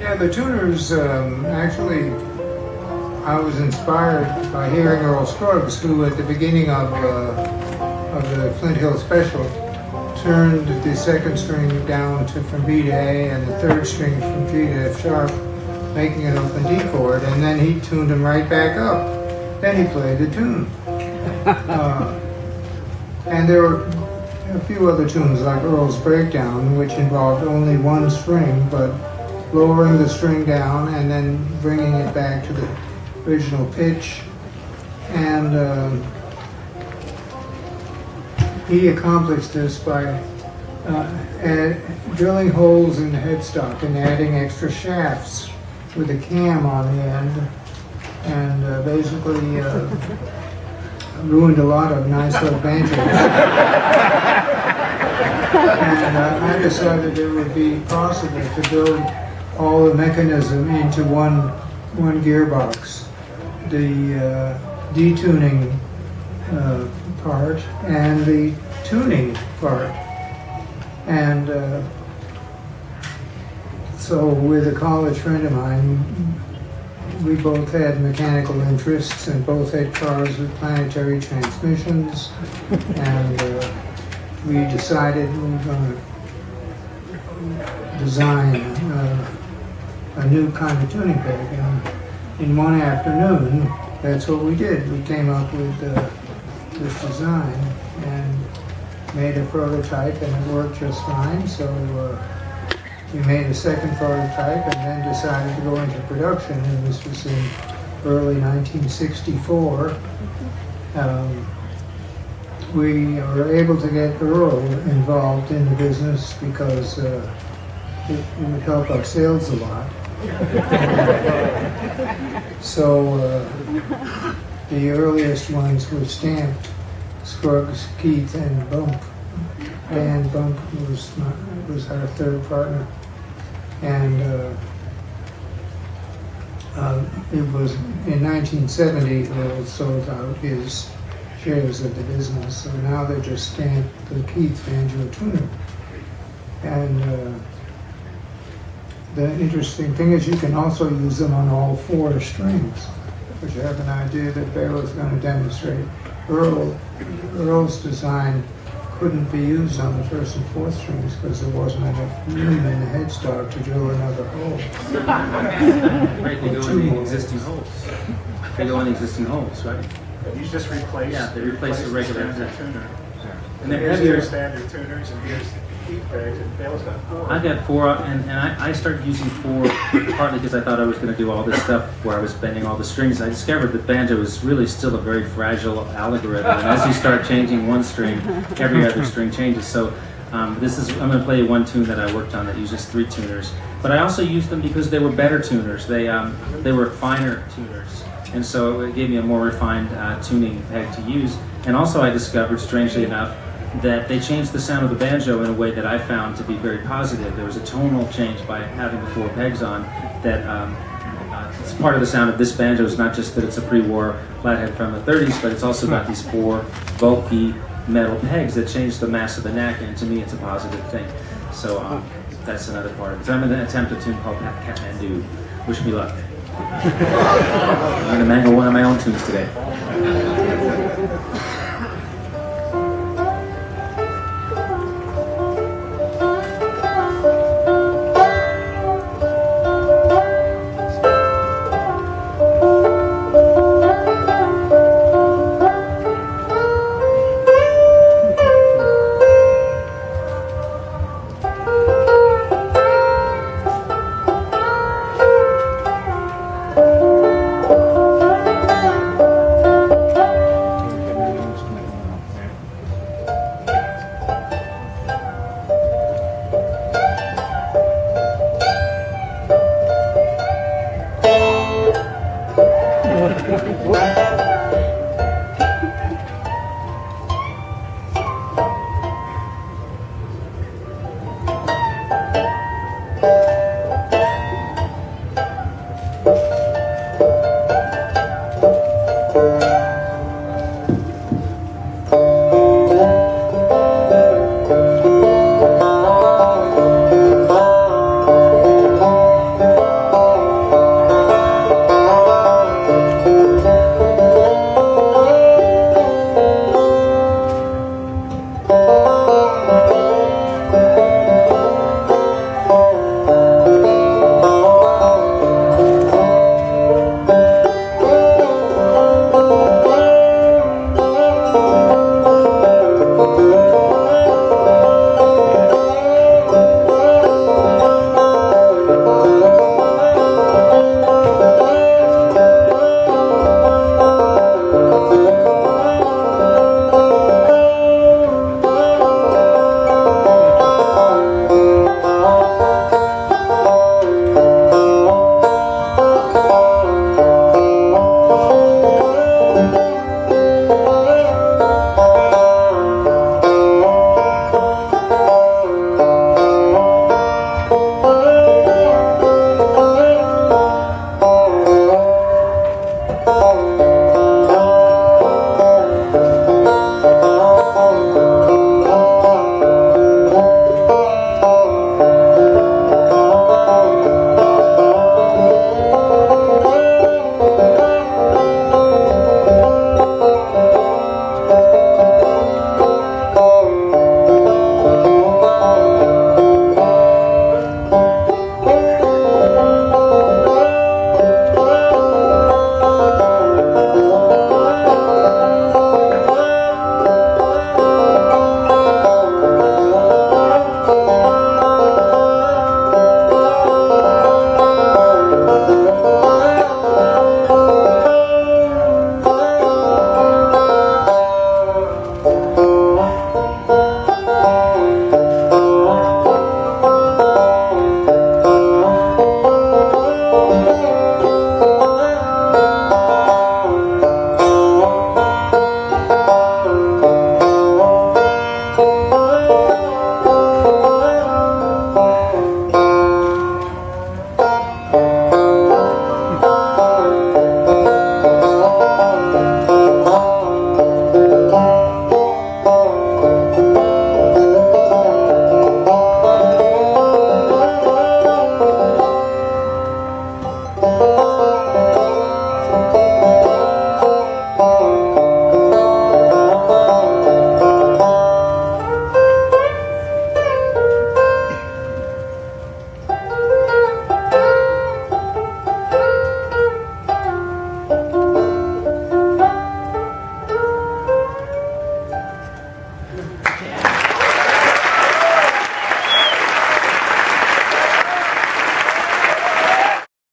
Yeah, the tuners, actually, I was inspired by hearing Earl Scruggs, who at the beginning of the Flint Hill Special turned the second string down from B to A and the third string from G to F sharp, making an open D chord, and then he tuned them right back up. Then he played the tune. And there were a few other tunes like Earl's Breakdown, which involved only one string, but lowering the string down and then bringing it back to the original pitch. And he accomplished this by drilling holes in the headstock and adding extra shafts with a cam on the end, and basically ruined a lot of nice little banjos. And I decided it would be possible to build all the mechanism into one gearbox. The detuning part and the tuning part. And so with a college friend of mine, we both had mechanical interests and both had cars with planetary transmissions, and we decided we were going to design a new kind of tuning peg. And in one afternoon, that's what we did. We came up with this design and made a prototype, and it worked just fine. So we made a second prototype and then decided to go into production, and this was in early 1964. We were able to get Earl involved in the business because it would help our sales a lot. So the earliest ones were stamped Scruggs, Keith, and Bump. Dan Bump was our third partner. And it was in 1970 that sold out his shares of the business. So now they're just stamped the Keith Banjo tuner. And the interesting thing is you can also use them on all four strings, which I have an idea that Bela is going to demonstrate. Earl's design couldn't be used on the first and fourth strings because there wasn't enough room in the headstock to drill another hole. Right, they go in the existing holes. They go in the existing holes, right? You just replace. Yeah, they replace the regular tuner. And they're here's heavier. your standard tuners, and here's the Keith pegs, and Bela's got four. I've got four, and I started using four partly because I thought I was going to do all this stuff where I was bending all the strings. I discovered that banjo is really still a very fragile algorithm, and as you start changing one string, every other string changes. So I'm going to play one tune that I worked on that uses three tuners. But I also used them because they were better tuners. They were finer tuners, and so it gave me a more refined tuning peg to use. And also I discovered, strangely enough, that they changed the sound of the banjo in a way that I found to be very positive. There was a tonal change by having the four pegs on that it's part of the sound of this banjo. It's not just that it's a pre-war flathead from the 30s, but it's also got these four bulky metal pegs that change the mass of the neck, and to me it's a positive thing. So that's another part of it. So I'm going to attempt a tune called Katmandu. Wish me luck. I'm going to mangle one of my own tunes today.